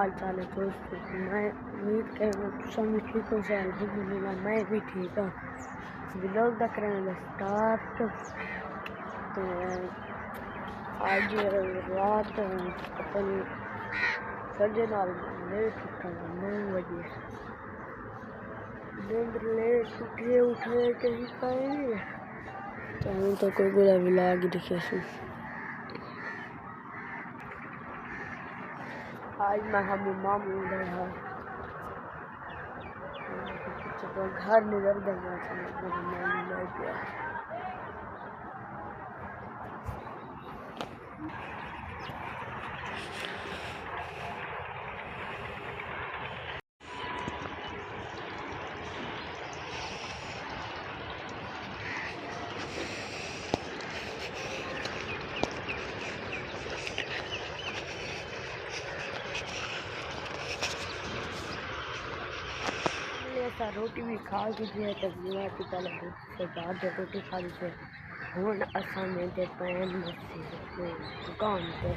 हाल चाल है दोस्तों। मैं उम्मीद कर रहा हूँ सब ठीक हो जाए। अल्हम्दुलिल्लाह मैं भी ठीक हूँ। व्लॉग देख रहे हैं स्टार्ट। तो आज रात अपन साढ़े नाल लेट उठा 9 बजे नींद लेट उठे कहीं पाए तो हम तो कोई बुरा व्लॉग दिखे सुन। आज मैं हम मामू उधर है तो घर निकल गया था। रोटी भी खा लीजिए तस्वीर की पहले से बाद रोटी खा लीजिए। हूँ असाने दे पैन दुकान पे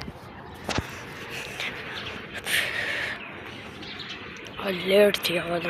और लेट थी आवाज़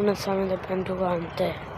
non sanno da quanto quante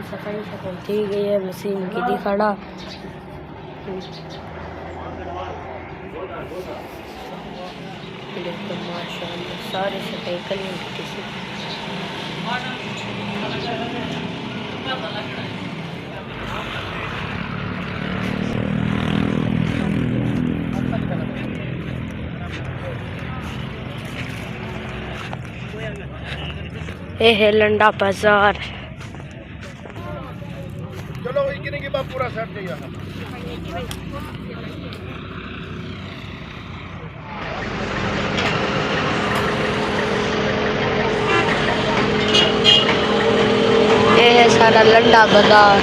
सफाई थी गई है मशीन की दी खड़ा माशाअल्लाह सारी सफाई कलियों की थी। ये है लंडा बाजार। चलो इतने के बाद पूरा सेट चाहिए। ये है सारा लंडा बाजार।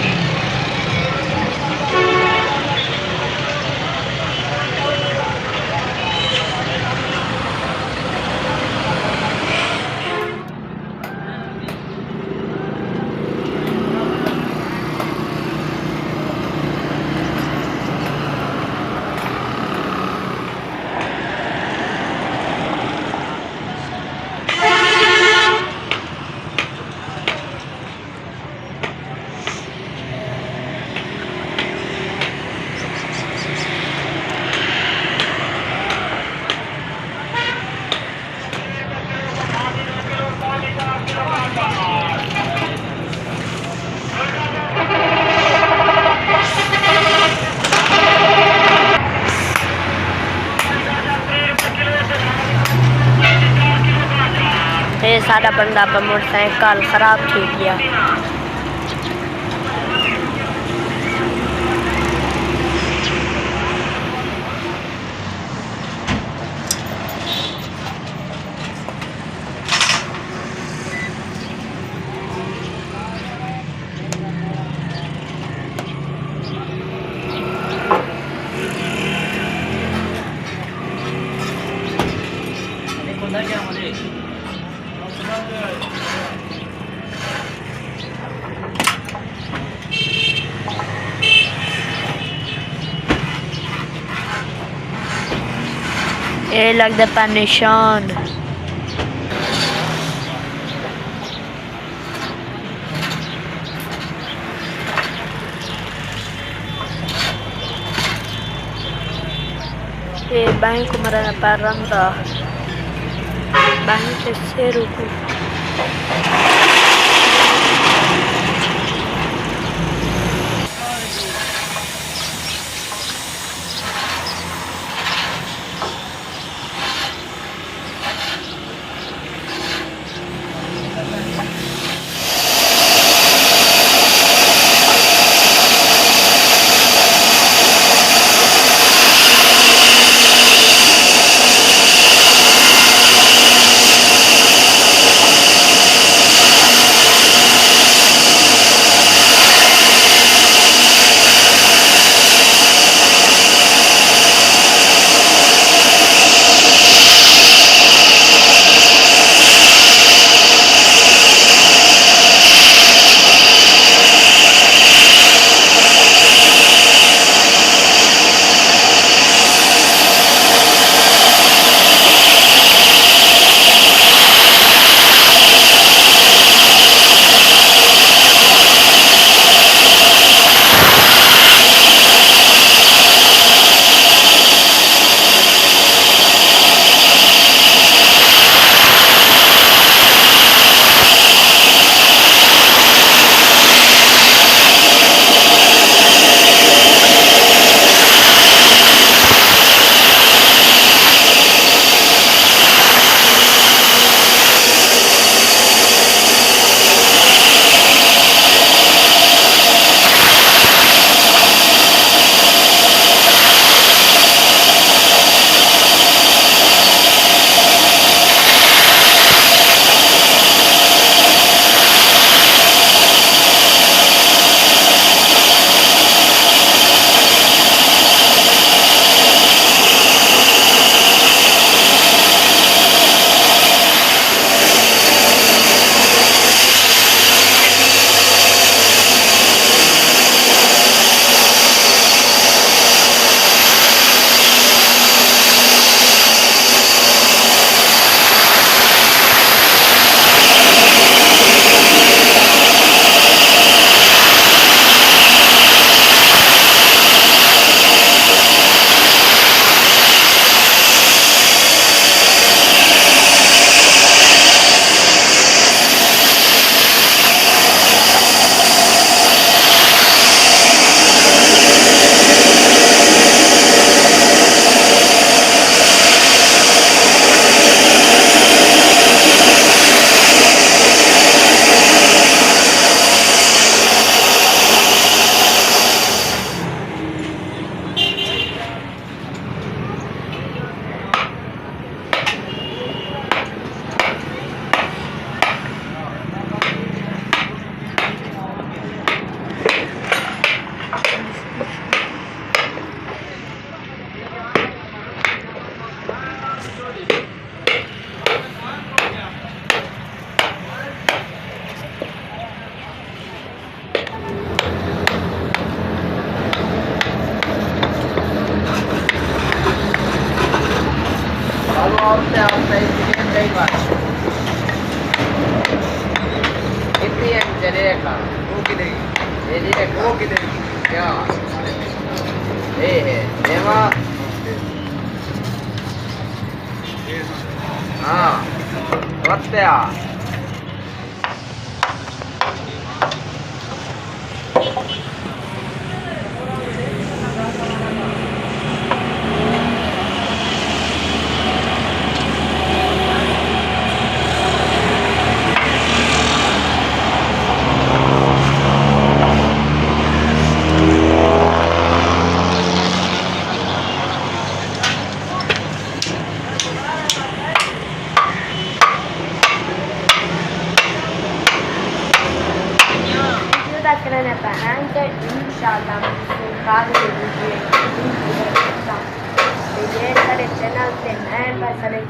ये सारा बंदा पर मोटरसाइकिल खराब ठीक किया। ये लगता है निशान। ये बैंक मरना parranda बैंक से रुको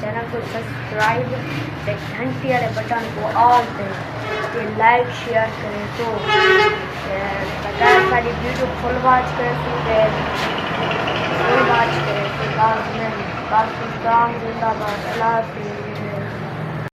चैनल को सब्सक्राइब घंटी वाले बटन को ऑल करें, लाइक शेयर करें तो बताया सारी वीडियो फुल वॉच करें तो बाद में पाकिस्तान जिंदाबाद, अल्लाह हाफिज़।